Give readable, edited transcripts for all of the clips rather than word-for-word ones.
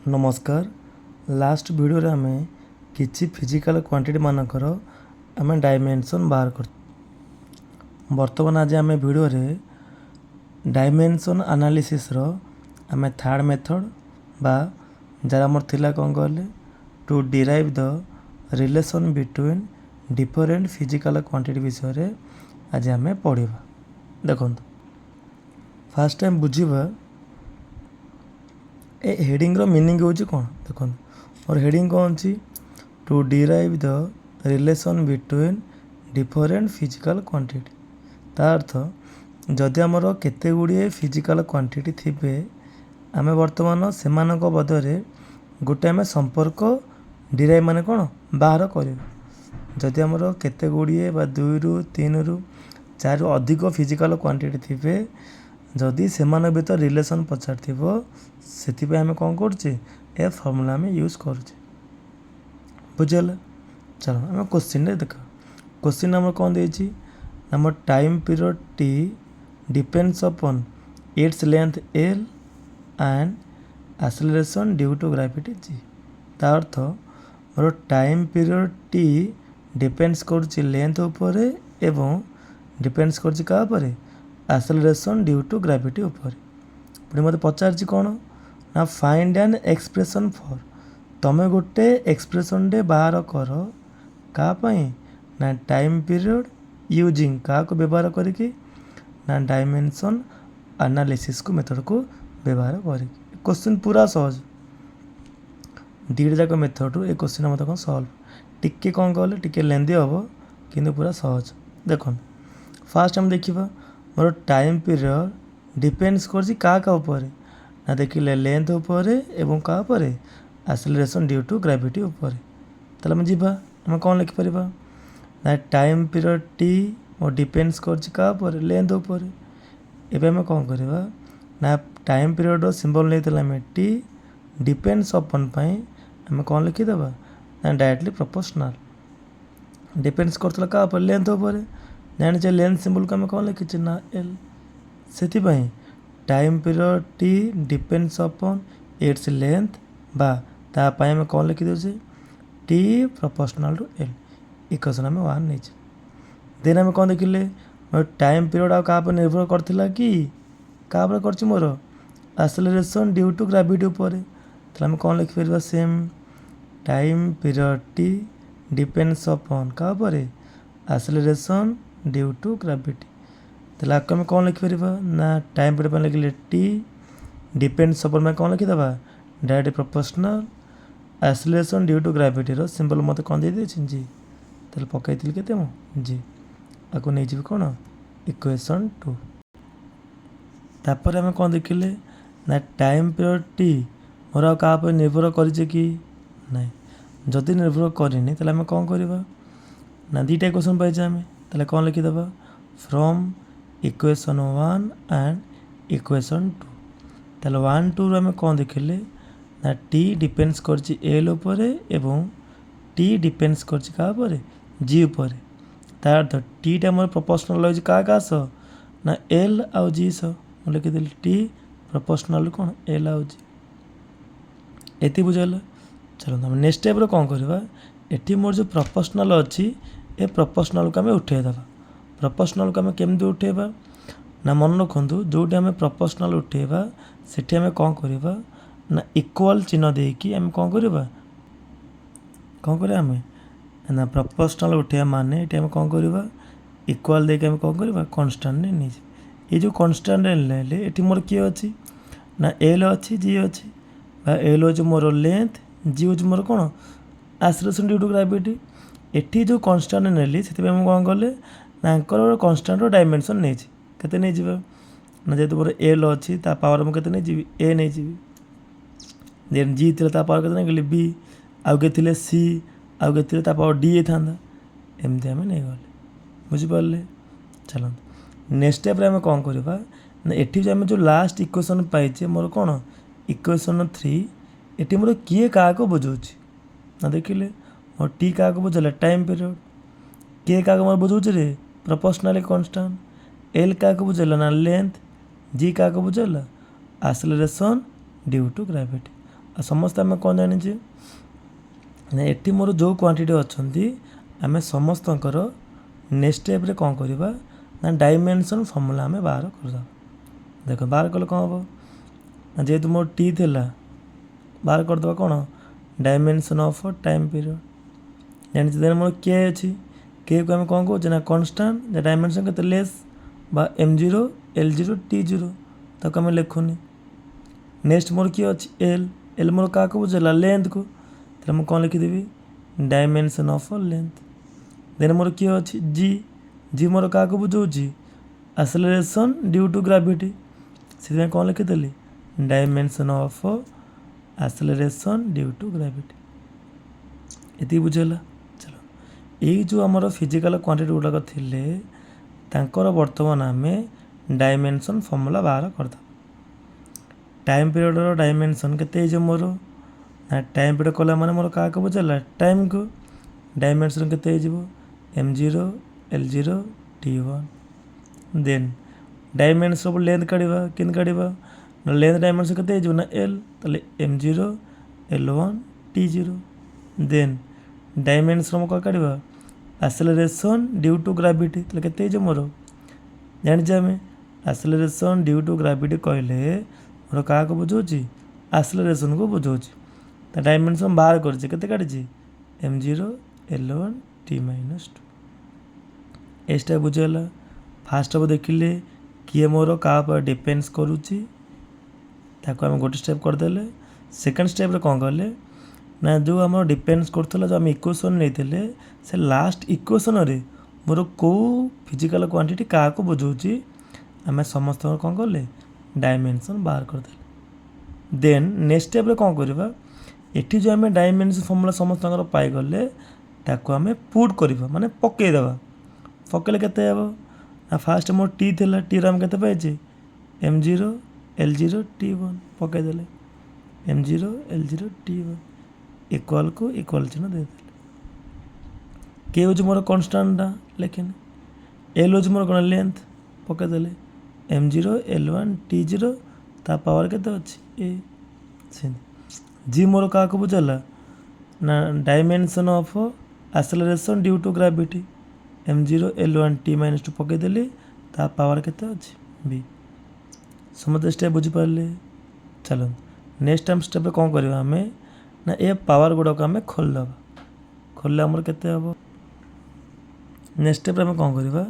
नमस्कार। Last video रे आमे किछि फिजिकल क्वांटिटी मानकर आमे डायमेंशन बाहर कर। वर्तमान आज आमे वीडियो रे डायमेंशन एनालिसिस रो आमे थर्ड मेथड बा जरा मोर थिला कोन कहले to derive the relation between different physical quantity विषय रे आज आमे पढ़िबा। देखंतु फर्स्ट टाइम बुझिबा ए हेडिंग रो मीनिंग होची कोन देखो और हेडिंग कोन छी to derive the relation between different physical quantity. ता अर्थ जदि हमर केते गुडी फिजिकल क्वांटिटी थिबे आमे वर्तमान सेमानक बदरे गोटे आमे संपर्क डिराइव माने कोन बाहर करियो। जदि हमर केते गुडी बा 2 रु 3 रु 4 रु अधिक फिजिकल क्वांटिटी थिबे जदि सेमान भीतर रिलेशन पचार थिबो सेति पे हमें कोन करछे ए फार्मूला में यूज करछे। बुझल चलो हम क्वेश्चन रे देखा। क्वेश्चन नंबर कोन देछि number time period t depends upon its length l and acceleration due to gravity g। ता अर्थ मोर टाइम पीरियड t डिपेंड्स करछि लेंथ ऊपर एवं डिपेंड्स करछि का ऊपर एक्सेलरेशन ड्यू टू ग्रेविटी ऊपर। पुणी मते पचारछि कोन ना फाइंड एन एक्सप्रेशन फॉर तमे गोटे एक्सप्रेशन डे बाहर कर का पई ना टाइम पीरियड यूजिंग का को व्यवहार करिकि ना डायमेंशन एनालिसिस को मेथड को व्यवहार करिकि। क्वेश्चन पूरा सहज दीड जाक मेथड ए क्वेश्चन मते कोन सॉल्व टिके कोन कहले टिके लेंदी हबो किंतु पूरा सहज। देखो फास्ट हम देखिबा मोर टाइम पीरियड डिपेंड्स करछि का ऊपर ना देखिले लेंथ ऊपर एवं का ऊपर एक्सेलरेशन ड्यू टू ग्रेविटी ऊपर। तले हम जिबा हम कोन लिख परिबा ना टाइम पीरियड t मोर डिपेंड्स करछि का ऊपर लेंथ ऊपर। एबे हम कोन करबा ना टाइम पीरियड रो सिंबल लेतला हम t डिपेंड्स अपॉन पई हम कोन लिखि देबा ना डायरेक्टली प्रोपोर्शनल डिपेंड्स करतला का ऊपर लेंथ ऊपर जानि जे लेंथ सिंबल को हम कोन लिखि ना l। सेति पई time period t depends upon its length बा ता पई हम कोन लिखि देछे t proportional to l। Equation में 1 नेछ देन हम कोन देखिले मोर टाइम पीरियड आ का पर निर्भर करथिला कि का पर करछि मोर एक्सेलरेशन ड्यू टू ग्रेविटी ऊपर। त हम कोन लिखि परबा same time period t depends upon का पर एक्सेलरेशन ड्यू टू ग्रेविटी। तला आक में कोन लिखि परबा ना टाइम पीरियड पर लिखले t डिपेंड्स अपॉन में कोन लिखि देबा direct proportional acceleration due to gravity रो सिंबल मते कोन दे देछि जी तले पकाइतिल केते मो जी आको नै जिबि कोन इक्वेशन 2। तापर हम कोन देखिले ना टाइम पीरियड t मोर का पर निर्भर करिजे कि नै जदि निर्भर करिनी तले हम कोन करबा ना दीटा इक्वेशन पाइजे हम तले कोन लिखि देबा फ्रॉम इक्वेशन 1 एंड इक्वेशन 2। तले 1 2 हम कोन देखिले ना t डिपेंड्स करछि l ऊपर एवं t डिपेंड्स करछि का ऊपर g ऊपर। ता अर्थ t टा मोर प्रोपोर्शनल होय का सो ना l आ g सो म लिखि देल t प्रोपोर्शनल कोन l आ g। एति बुझल चलो हम नेक्स्ट स्टेप रो कोन करबा एठी मोर जो प्रोपोर्शनल अछि ए प्रोपोर्शनल को हम उठे देबा। प्रोपोर्शनल को हम केमदि उठेबा ना मन रखंतु जोटी हम प्रोपोर्शनल उठेबा सेठी हम कोन करबा ना इक्वल चिन्ह देकी हम कोन करबा कोन करे हम ना प्रोपोर्शनल उठे माने एठी हम कोन करबा इक्वल देके हम कोन करबा कांस्टेंट ने निज ए जो कांस्टेंट ले एठी मोर की अछि ना l अछि g अछि बा l हो जो मोर लेंथ g हो जो मोर कोन एक्सेलरेशन ड्यू टू ग्रेविटी। एठी जो कांस्टेंट नेली सेति हम कोन करले ना अंकर कांस्टेंट रो डायमेंशन नै छी केते नै जिबा ना जे तोर l अछि ता पावर हम केते नै जिबी a नै जिबी देन g थिले ता पावर केते नै गेली b आउ के थिले c आउ के थिले ता पावर d थांदा एमते हम नै गले बुझि परले। चलो नेक्स्ट स्टेप रे हम कोन करबा ना एठी जे हम जो लास्ट इक्वेशन पाइचे मोर कोन इक्वेशन 3 एठी मोर किए का को बुझौछि ना देखिले मोर t का को बुझले टाइम पीरियड के का को मोर बुझौछि रे प्रोपोर्शनल कांस्टेंट l का को बुझला ना लेंथ g का को बुझला एक्सेलरेशन ड्यू टू ग्रेविटी। समस्ते आम कौन जानी ना एटी मोर जो क्वांटिटी अच्छा आम समस्तकर नेक्स्ट स्टेप रे कौन करवा ना डायमेंशन फॉर्मूला आम बाहर करदा देख बाहर कले कौन हम जेहेतु मोर टी थिला बाहर करदे कौन डायमेंशन ऑफ टाइम पीरियड जानी देन मोर के अच्छी के को आम कौन कहे ना कन्स्टांट डायमेंशन के लेस बा m0 l0 t0 तक आम लिखुनी नेक्स्ट मोर किए अच्छी एल एल मोर क्या बुझेगा लेंथ को तो मुझे कौन लिखिदेवी डायमेंशन ऑफ लेंथ देन मोर किए अच्छी जी जी मोर क्या बुझाऊँगी एक्सेलरेशन ड्यू टू ग्रेविटी से कौन लिखिदेली dimension of acceleration due to gravity ये बुझेगा चलो ये जो आमर फिजिकल क्वांटिटी गुड़ाक थिले तांकर वर्तमान आम डायमेंशन फॉर्मूला बाहर करदा टाइम पीरियड डायमेंशन के मोर ना टाइम पीरियड कला माने मोर क्या बुझेगा टाइम को डायमेंशन के m0 l0 t1 then dimension of length काढ़ा कि ना लेंथ डायमेंशन के ना l ताले m0 l1 t0 then dimension क्या काढ़ा एक्सेलरेशन ड्यू टू ग्रेविटी ताले के मोर जानी आम एक्सेलरेशन ड्यू टू ग्रेविटी कहले मोर क्या बुझाऊँगी एक्सेलरेशन को बुझाऊँगी तो डायमेंशन बाहर कर m0 l1 t-2 a step बुझेगा fast अब देखिले किए मोर क्या पर डिपेंड्स करुच्ची आम गोटे स्टेप करदे सेकेंड स्टेप रे कौन कले ना जो आम डिपेंड्स करथला जो आम इक्वेशन नहीं से लास्ट इक्वेशन रे मोर को फिजिकल क्वांटिटी क्या बुझाऊँगी आम समस्त कौन कले डायमेंशन बाहर करदे देन नेक्स्ट स्टेप रे कौन करवा एठी जो आम डायमेंशन फॉर्मूला समस्त पाईगले ताको आम पुट करवा माने पकईदेवा पकड़े केते हेबो ना फास्ट मोर टी थिला टी आम केते पाइछे m0 l0 t1 पकईदेले m0 l0 t1 equal को इक्वल चिन्ह देदेले के हो मोर कन्स्टांटा लेकिन एल हो मोर कौन लेंथ पकईदेले m0 l1 t0 ता पावर केते अच्छी ए जी मोर क्या बुझेगा ना dimension of acceleration due to gravity m0 l1 t-2 पकईदेली ता पावर केते अच्छी बी समझते स्टेप बुझीपारे चलो नेक्स्ट टाइम स्टेप कौन करवा आम ना ए पावर गुड़ाक आम खोलदेवा खोलले आमर केते हम नेक्स्ट स्टेप आम कौन करवा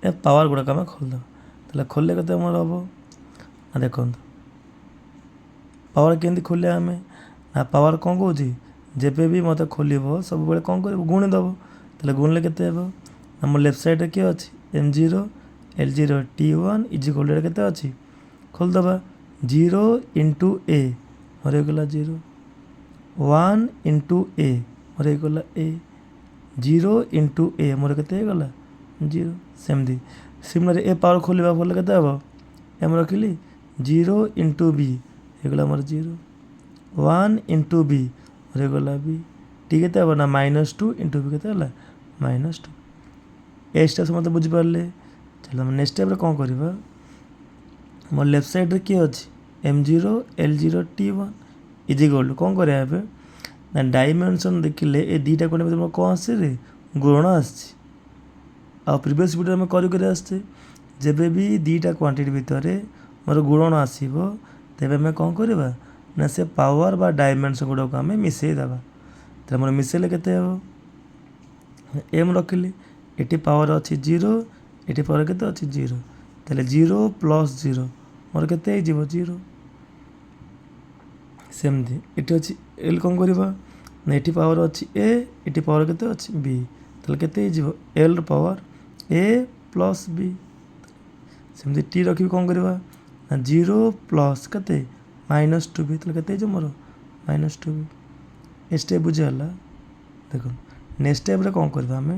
ए पावर गुड़ाक आम खोलदेवा ताले खोलले केते आमर हम ना देखो पावर केमती खोलिया आम ना पावर कौन कौन जेबे भी मत खोल सब बेले कौन कर गुणी दब ताले गुणले केते हेबो ना मोर लेफ्ट साइड किए अच्छी m0 l0 t1 इजिकल केते अच्छी खोलदेवा 0 इंटू ए मोर होगा 0 1 इंटू ए मोर होगा ए 0 इंटू ए मोर केते गला 0 सेमती सिमिलर ए पावर खोलिबा बोले केते हेबो एम रखिली 0 इंटू बी होगा मोर 0 1 इंटू बी मोर होगा बी टी केते हेबो ना -2 इंटू बी केते हला -2 ए स्टेप समझते बुझीपारे चलो नेक्स्ट स्टेप कौन करवा मोर लेफ्ट साइड रे किए अच्छी m0 l0 t1 इजिकल कौन करें ना डायमेंशन देखिले ए दुटा क्वांटिटी मोर कौन आसे रे गुणन आसी प्रीवियस वीडियो में कर आसचे जेबे भी दुटा क्वांटिटी भितर मोर गुणन आसो तेबे आम कौन करवा ना से पावर बा डायमेंशन गुड़ाक आम मिसेदेवा तो मोर मिसेले केते हेबो एम रखिली एटी पावर अच्छी 0 एटी पावर केते अच्छी 0 ताले 0 + 0 मोर केते हो 0 सेमती एटी अच्छी एल कौन करवा ना एटी पावर अच्छी ए एटी पावर केते अच्छी बी ताले केते हो एल पावर ए प्लस बी सेमती टी रखी कौन करवा ना 0 प्लस केते -2b ताले केते हो मोर -2b ए स्टेप बुझीगला देखो नेक्स्ट स्टेप रे कौन करवा आम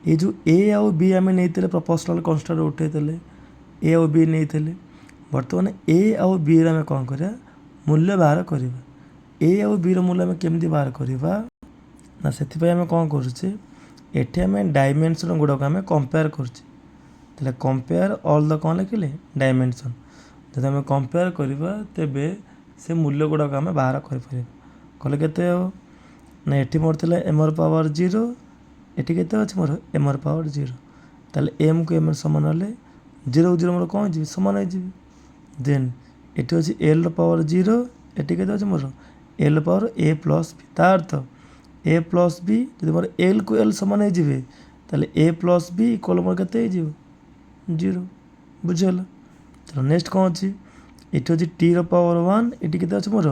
ये जो ए आउ बी आम नहीं प्रोपोर्शनल कन्स्टांट उठे ए आउ बी नहीं बर्तमान ए आउ बी आम कौन करा मूल्य बाहर करवा ए आउ बी मूल्य आम केमती बाहर करवा ना से आम कौन करुचे एठी आम डायमेंशन गुड़ाक आम कंपेयर करुचे कंपेयर ऑल द कौन लिखिले डायमेंशन जब आम कंपेयर करवा तेबे ସେ ମୂଲ୍ୟ ଗୁଡ଼ାକ ଆମେ ବାହାର କରିପାରିବା। କଲେ କେତେ ହେବ ନା ଏଠି ମୋର ଥିଲା mର ପାୱାର 0, ଏଠି କେତେ ଅଛି ମୋର mର ପାୱାର 0। ତାହେଲେ mକୁ m ସମାନ ହେଲେ 0କୁ 0 ମୋର କ'ଣ ହେଇଯିବ ସମାନ ହେଇଯିବ। ଦେନ୍ ଏଠି ଅଛି lର ପାୱାର 0, ଏଠି କେତେ ଅଛି ମୋର l power a plus b। ତା ଅର୍ଥ a ପ୍ଲସ୍ b ଯଦି ମୋର lକୁ l ସମାନ ହେଇଯିବେ ତାହେଲେ a ପ୍ଲସ୍ b ଇକ୍ୱାଲ୍ ମୋର କେତେ ହେଇଯିବ 0। ବୁଝିଗଲା। ଚलो ନେକ୍ସଟ କ'ଣ ଅଛି ଏଠି ଅଛି tର ପାୱାର 1, ଏଠି କେତେ ଅଛି ମୋର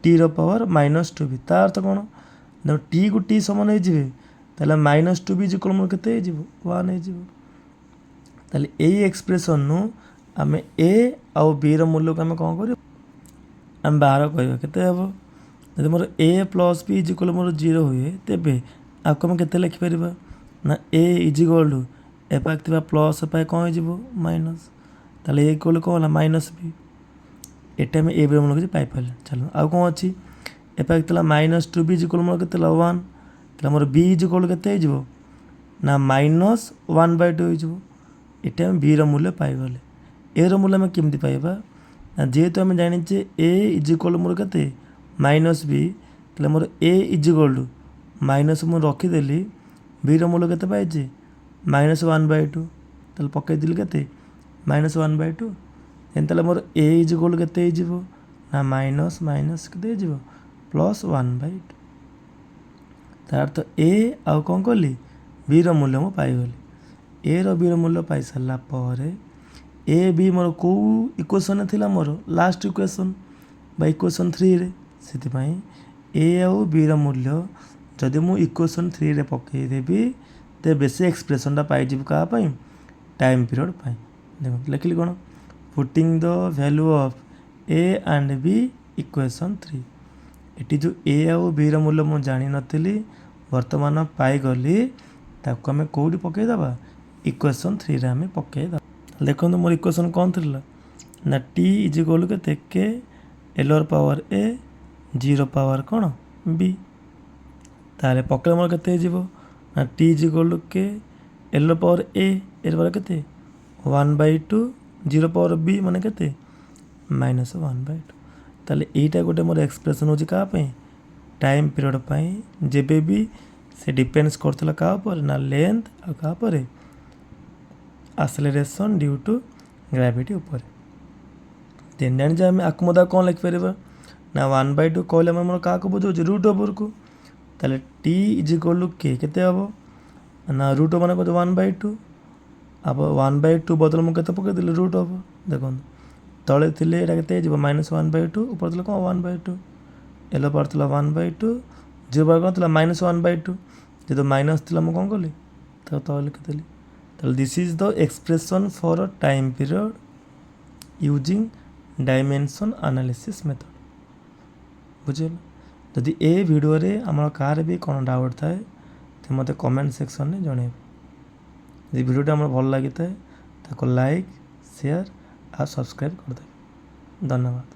tର ପାୱାର -2b। ତା ଅର୍ଥ କ'ଣ ନା tକୁ t ସମାନ ହେଇଯିବେ ତାହେଲେ -2b ଇକ୍ୱାଲ୍ ମୋର କେତେ ହେଇଯିବ 1 ହେଇଯିବ। ତାହେଲେ ଏଇ ଏକ୍ସପ୍ରେସନ୍ରୁ ଆମେ a ଆଉ bର ମୂଲ୍ୟକୁ ଆମେ କ'ଣ କରିବା ଆମେ ବାହାର କରିବା। କେତେ ହେବ ଯଦି ମୋର a ପ୍ଲସ୍ b ଇକ୍ୱାଲ୍ ମୋର 0 ହୁଏ ତେବେ ଆକୁ ଆମେ କେତେ ଲେଖିପାରିବା ନା a ଇକ୍ୱାଲ୍ ଟୁ ଏ ପାଖେ ଥିବା ପ୍ଲସ୍ ପାଖେ କ'ଣ ହେଇଯିବ ମାଇନସ୍। ତାହେଲେ a ଇକ୍ୱାଲ୍ କ'ଣ ହେଲା -b। ଏଟା ଆମେ a ର ମୂଲ୍ୟ କିଛି ପାଇପାରିଲେ। ଚାଲ ଆଉ କ'ଣ ଅଛି ଏ ପାଖେ ଥିଲା -2b ଇକ୍ୱାଲ୍ ମୋର କେତେ ହେଲା 1। ତାହେଲେ ମୋର b ଇକ୍ୱାଲ୍ କେତେ ହେଇଯିବ ନା -1/2 ହେଇଯିବ। ଏଟା ଆମେ b ର ମୂଲ୍ୟ ପାଇଗଲେ। a ର ମୂଲ୍ୟ ଆମେ କେମିତି ପାଇବା ନା ଯେହେତୁ ଆମେ ଜାଣିଛେ a ଇକ୍ୱାଲ୍ ମୋର କେତେ -b, ତାହେଲେ ମୋର a ଇକ୍ୱାଲ୍ ଟୁ ମାଇନସ୍ ମୁଁ ରଖିଦେଲି b ର ମୂଲ୍ୟ କେତେ ପାଇଛି -1/2। ତାହେଲେ ପକାଇଦେଲି କେତେ -1/2। ତାହେଲେ ମୋର a ଇକ୍ୱାଲ୍ କେତେ ହେଇଯିବ ନା ମାଇନସ୍ ମାଇନସ୍ କେତେ ହେଇଯିବ +1/2। ତା ଅର୍ଥ a ଆଉ କ'ଣ କଲି b ର ମୂଲ୍ୟ ମୁଁ ପାଇଗଲି। a ର b ର ମୂଲ୍ୟ ପାଇସାରିଲା ପରେ a b ମୋର କେଉଁ ଇକ୍ୱେସନ୍ରେ ଥିଲା ମୋର ଲାଷ୍ଟ ଇକ୍ୱେସନ୍ ବା ଇକ୍ୱେସନ୍ 3ରେ। ସେଥିପାଇଁ a ଆଉ b ର ମୂଲ୍ୟ ଯଦି ମୁଁ ଇକ୍ୱେସନ୍ 3ରେ ପକାଇଦେବି ତେବେ ସେ ଏକ୍ସପ୍ରେସନ୍ଟା ପାଇଯିବ କାହା ପାଇଁ ଟାଇମ୍ ପିରିୟଡ଼ ପାଇଁ। ଦେଖନ୍ତୁ ଲେଖିଲି କ'ଣ putting the value of a and b equation 3। ଏଠି ଯେଉଁ a ଆଉ b ର ମୂଲ୍ୟ ମୁଁ ଜାଣିନଥିଲି ବର୍ତ୍ତମାନ ପାଇଗଲି, ତାକୁ ଆମେ କେଉଁଠି ପକାଇଦେବା ଇକ୍ୱେସନ୍ 3ରେ ଆମେ ପକାଇଦେବା। ଦେଖନ୍ତୁ ମୋର ଇକ୍ୱେସନ୍ କ'ଣ ଥିଲା ନା t ଇକ୍ୱାଲ୍ କେତେ k lର ପାୱାର a gର ପାୱାର କ'ଣ b। ତାହେଲେ ପକାଇଲେ ମୋର କେତେ ହେଇଯିବ ନା t ଇକ୍ୱାଲ୍ k lର ପାୱାର a ଏର ପାୱାର କେତେ 1/2, gର ପାୱାର b ମାନେ କେତେ -1/2। ତାହେଲେ ଏଇଟା ଗୋଟେ ମୋର ଏକ୍ସପ୍ରେସନ୍ ହେଉଛି କାହା ପାଇଁ ଟାଇମ୍ ପିରିୟଡ଼ ପାଇଁ, ଯେବେ ବି ସେ ଡିପେଣ୍ଡସ୍ କରୁଥିଲା କାହା ଉପରେ ନା ଲେନ୍ଥ ଆଉ କାହା ଉପରେ ଆକ୍ସେଲରେସନ୍ ଡ୍ୟୁ ଟୁ ଗ୍ରାଭିଟି ଉପରେ। ଦେନ୍ ଜାଣିଛେ ଆମେ ଆକୁ ମଧ୍ୟ କ'ଣ ଲେଖିପାରିବା ନା 1/2 କହିଲେ ଆମେ ଆମର କାହାକୁ ବୁଝାଉଛି √ଓଭରକୁ। ତାହେଲେ t ଇକ୍ୱାଲ୍ ଟୁ k କେତେ ହେବ ନା √ ମାନେ କେତେ 1/2। अब 1/2 ବଦଳ ମୁଁ କେତେ ପକାଇଦେଲି √। ଦେଖନ୍ତୁ ତଳେ ଥିଲେ ଏଇଟା କେତେ ହେଇଯିବ -1/2, ଉପରେ ଥିଲେ କ'ଣ 1/2। ଏଲ ପାୱାର ଥିଲା 1/2, ଜିରୋ ପାୱାର କ'ଣ ଥିଲା -1/2। ଯେହେତୁ ମାଇନସ୍ ଥିଲା ମୁଁ କ'ଣ କଲି ତାକୁ ତଳେ ଲେଖିଦେଲି। ତାହେଲେ this is the expression for time period using dimension analysis method. ବୁଝିଗଲା। ଯଦି ଏ ଭିଡ଼ିଓରେ ଆମର କାହାର ବି କ'ଣ ଡାଉଟ୍ ଥାଏ ତ ମୋତେ କମେଣ୍ଟ ସେକ୍ସନ୍ରେ ଜଣାଇବ। ଯଦି ଭିଡ଼ିଓଟା ଆମର ଭଲ ଲାଗିଥାଏ ତାକୁ ଲାଇକ୍, ସେୟାର ଆଉ ସବସ୍କ୍ରାଇବ୍ କରିଦେବେ। ଧନ୍ୟବାଦ।